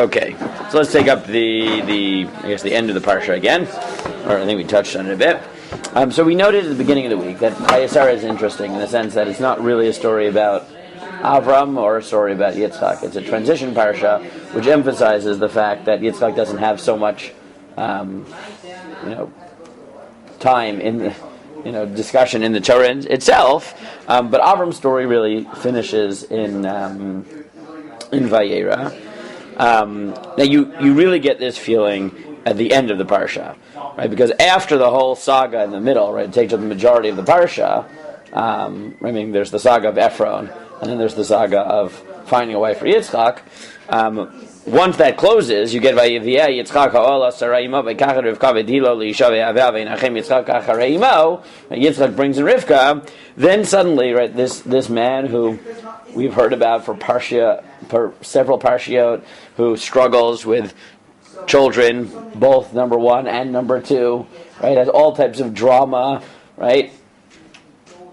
Okay, so let's take up the end of the parsha again, or I think we touched on it a bit. So we noted at the beginning of the week that Chayesara is interesting in the sense that it's not really a story about Avraham or a story about Yitzchak. It's a transition parsha which emphasizes the fact that Yitzchak doesn't have so much, time in discussion in the Torah itself, but Avram's story really finishes in Vayera. Now you really get this feeling at the end of the parsha, right? Because after the whole saga in the middle, right, it takes up the majority of the parsha. There's the saga of Ephron, and then there's the saga of finding a wife for Yitzchak. Once that closes, you get Vayiviyah Yitzchak ha'ola Sarayimo v'kachar Rivka v'dilo li'isha ve'aveh v'inachem Yitzchak achareimo. Yitzchak brings in Rivka. Then suddenly, right, this man who we've heard about for several parshiot, who struggles with children, both number 1 and number 2, right, has all types of drama, right?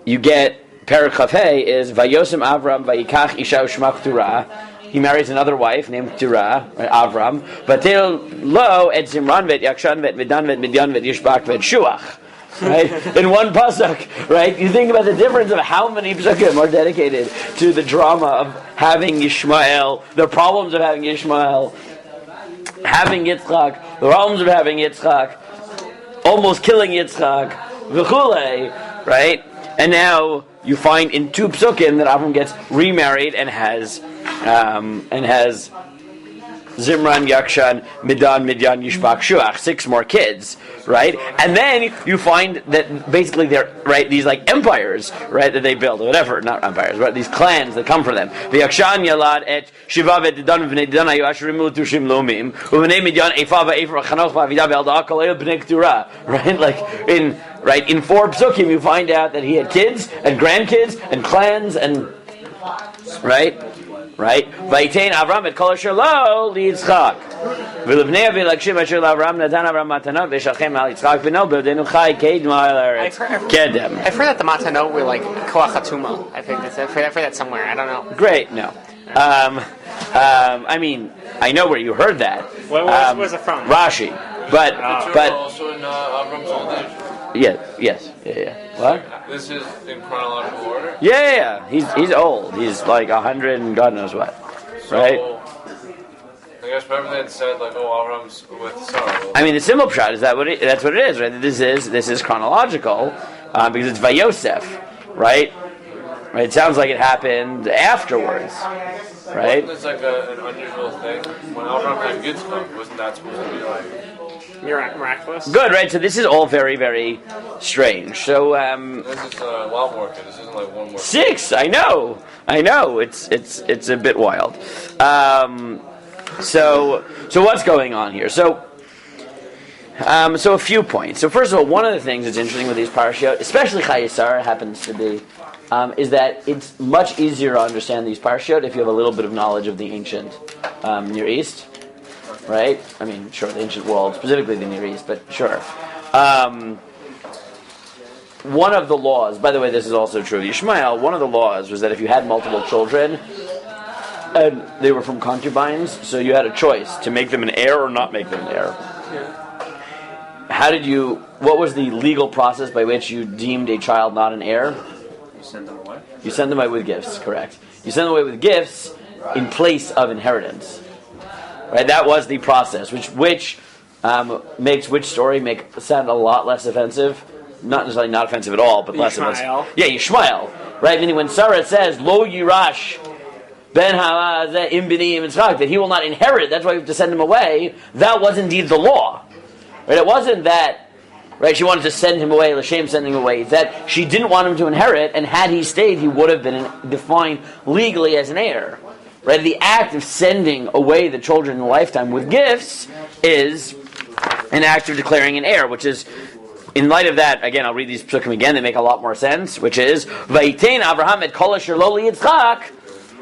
You get Perek Chafei is Vayosim Avram vayikach isha u'shma Keturah. He marries another wife named Keturah, right, Avram. Vatil lo et Zimran vet Yakshan vet Midan vet Midyan vet Yishbak vet Shuach. Right? In one pasuk, right? You think about the difference of how many pasukim are dedicated to the drama of having Yishmael, the problems of having Yishmael, having Yitzchak, the problems of having Yitzchak, almost killing Yitzchak, v'chulei, right? And now you find in 2 psukim that Avram gets remarried and has Zimran, Yakshan, Midan, Midyan, Yishbak, Shuach, 6 more kids, right? And then you find that basically they're, right, these like empires, right, that they build, or whatever, not empires, but these clans that come from them. Yakshan Yalad et Shiva vet Didan v'nei Didan hayu ashrimu tushim lomim u'v'nei Midyan Efa v'Efer Chanoch v'Avida v'Elda Kol b'nei Keturah, right? Like in 4 psukim you find out that he had kids and grandkids and clans and right. Vayitein Avram et kol asher lo liYitzchak. V'livnei v'lakshim asher l'Avram natan Avram matanot v'shalchem al Yitzchak b'no b'odenu chai kedma al eretz kedem. I've heard that the matanot were like koach hatuma. I've heard that somewhere. I don't know. Great. No. I know where you heard that. Where's it from? Rashi. But also in Avram's old age. Yeah. What? This is in chronological order? Yeah. He's old. He's like 100 and God knows what. Right? I guess remember they had said like, Avram's with Sarah. I mean, the simple pshat is that's what it is, right? This is chronological because it's Vayosef, right? Right? It sounds like it happened afterwards, right? Wasn't this like an unusual thing? When Avram had Yitzchak, wasn't that supposed to be like miraculous? Good, right? So this is all very, very strange. So this is a lot more. This isn't like one more. 6. I know. It's a bit wild. So what's going on here? So a few points. So first of all, one of the things that's interesting with these parashiyot, especially Chayesara happens to be, is that it's much easier to understand these parashiyot if you have a little bit of knowledge of the ancient Near East. Right? I mean, sure, the ancient world, specifically the Near East, but sure. One of the laws, by the way, this is also true of Yishmael, one of the laws was that if you had multiple children, and they were from concubines, so you had a choice to make them an heir or not make them an heir. What was the legal process by which you deemed a child not an heir? You send them away? You send them away with gifts, correct. You send them away with gifts in place of inheritance. Right, that was the process, which makes which story sound a lot less offensive. Not necessarily not offensive at all, but less offensive. Yeah, Yishmael. Right, meaning when Sarah says Lo Yirash Ben Ha'azeh Im B'ni Im Yitzchak, that he will not inherit. That's why we have to send him away. That was indeed the law. Right, it wasn't that. Right, she wanted to send him away. L'shem sending him away. It's that she didn't want him to inherit, and had he stayed, he would have been defined legally as an heir. Right, the act of sending away the children in a lifetime with gifts is an act of declaring an heir, which is, in light of that, again, I'll read these psukim again, they make a lot more sense, which is, Vayitein Avraham et kol asher lo liYitzchak,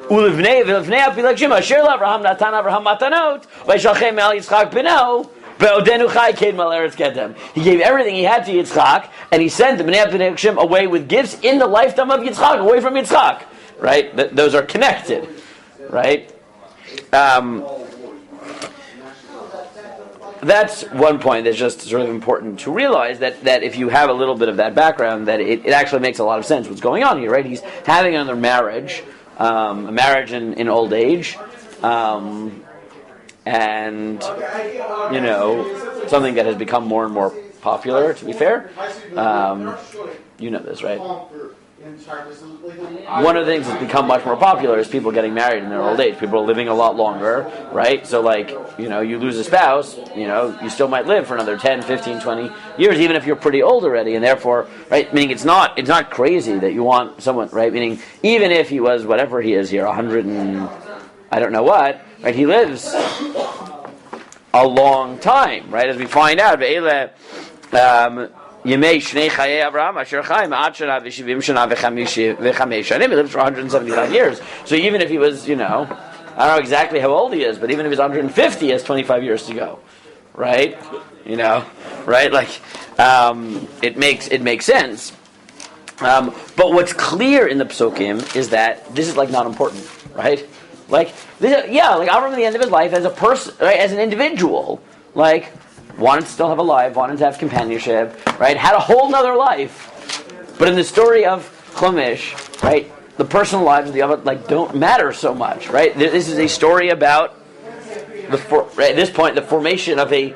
u'livnei v'livnei apilakshim asher l'Avraham natan Avraham matanot, v'yishalchem al Yitzchak b'no, ve'odenu chai kedem al eretz kedem. He gave everything he had to Yitzchak, and he sent the b'nei apilakshim away with gifts in the lifetime of Yitzchak, away from Yitzchak. Right? Those are connected. Right? that's one point that's just sort of important to realize, that if you have a little bit of that background, that it actually makes a lot of sense what's going on here, right? He's having another marriage, a marriage in old age, and something that has become more and more popular, to be fair. You know this, right? One of the things that's become much more popular is people getting married in their old age. People are living a lot longer, right? So you lose a spouse, you still might live for another 10, 15, 20 years, even if you're pretty old already, and therefore, right, meaning it's not crazy that you want someone, right, meaning even if he was whatever he is here, 100 and I don't know what, right, he lives a long time, right, as we find out, Yemei Shnei Chayei Avraham Asher Chaim Ad Shana V'Shivim Shana V'Chamesh Shanim. He lived for 175 years. So even if he was, I don't know exactly how old he is, but even if he's 150, he has 25 years to go, right? Right? It makes sense. But what's clear in the Psukim is that this is not important, right? Avraham at the end of his life as a person, right, as an individual, wanted to still have a life, wanted to have companionship, right? Had a whole nother life. But in the story of Chumash, right, the personal lives of the other don't matter so much, right? This is a story about at this point the formation of a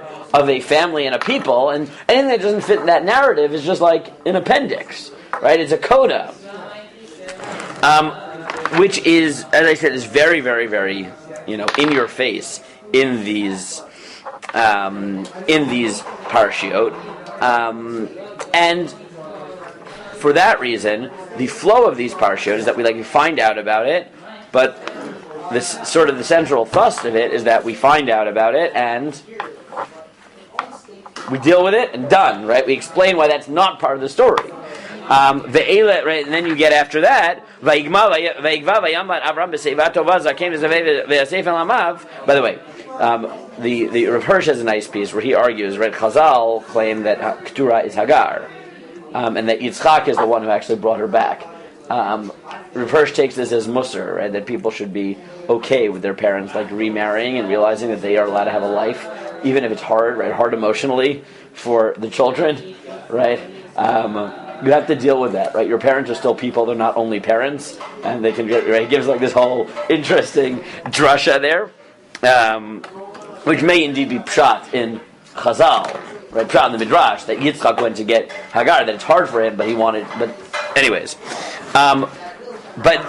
family and a people, and anything that doesn't fit in that narrative is just like an appendix, right? It's a coda, which is, as I said, is very, very, very, in your face in these parshiot, and for that reason, the flow of these parshiot is that we find out about it, but this sort of the central thrust of it is that we find out about it and we deal with it and done, right? We explain why that's not part of the story. Right, and then you get after that. By the way, the Rav Hirsch has a nice piece where he argues, right? Chazal claim that Keturah is Hagar, and that Yitzchak is the one who actually brought her back. Rav Hirsch takes this as Musar, right? That people should be okay with their parents remarrying and realizing that they are allowed to have a life, even if it's hard, right? Hard emotionally for the children, right? You have to deal with that, right? Your parents are still people; they're not only parents, and they can get right. He gives this whole interesting drasha there, which may indeed be pshat in Chazal, right? Pshat in the Midrash that Yitzchak went to get Hagar. That it's hard for him, but he wanted. But anyways, but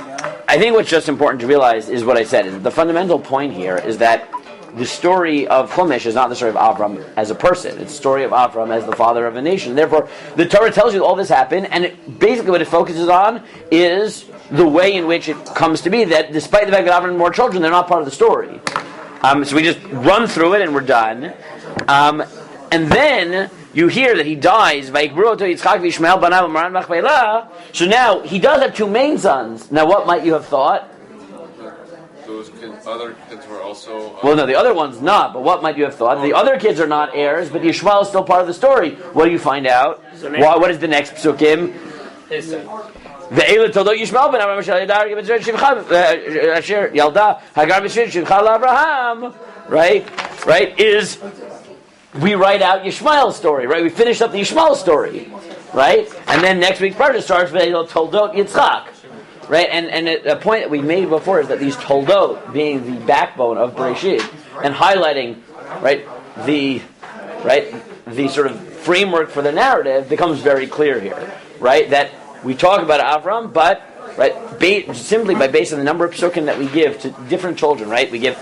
I think what's just important to realize is what I said. Is the fundamental point here is that the story of Chumash is not the story of Avraham as a person. It's the story of Avraham as the father of a nation. Therefore, the Torah tells you all this happened, and basically what it focuses on is the way in which it comes to be that despite the fact that Avraham had more children, they're not part of the story. So we just run through it and we're done. And then you hear that he dies. So now he does have two main sons. Now what might you have thought? Those other kids were also... Well, no, the other one's not, but what might you have thought? The other kids are not heirs, but Yishmael is still part of the story. What do you find out? What is the next psukim? His son. Ve'ela toldot Yishmael ben Avraham asher yalda Hagar b'shivcha shivcha l'Avraham. Right? Is we write out Yishmael's story, right? We finish up the Yishmael story, right? And then next week's parsha starts Ve'ela toldot Yitzchak. Right, and a point that we made before is that these toldot being the backbone of Bereshit and highlighting, the sort of framework for the narrative becomes very clear here, right? That we talk about Avraham, but simply by based on the number of psukim that we give to different children, right? We give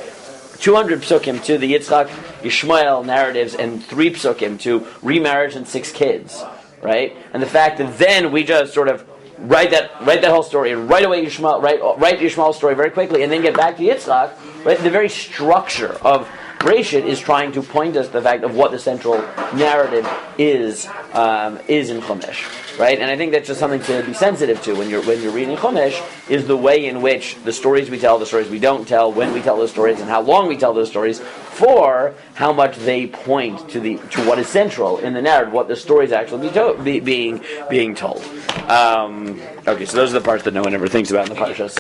200 psukim to the Yitzchak, Yishmael narratives, and 3 psukim to remarriage and 6 kids, right? And the fact that then we just sort of write that whole story and right away write Yishmael's story very quickly and then get back to Yitzchak, right? The very structure of Bereshit is trying to point us to the fact of what the central narrative is in Chumash, right? And I think that's just something to be sensitive to when you're reading Chumash, is the way in which the stories we tell, the stories we don't tell, when we tell those stories, and how long we tell those stories, for how much they point to what is central in the narrative, what the story is actually being told. Okay, so those are the parts that no one ever thinks about in the Parashas.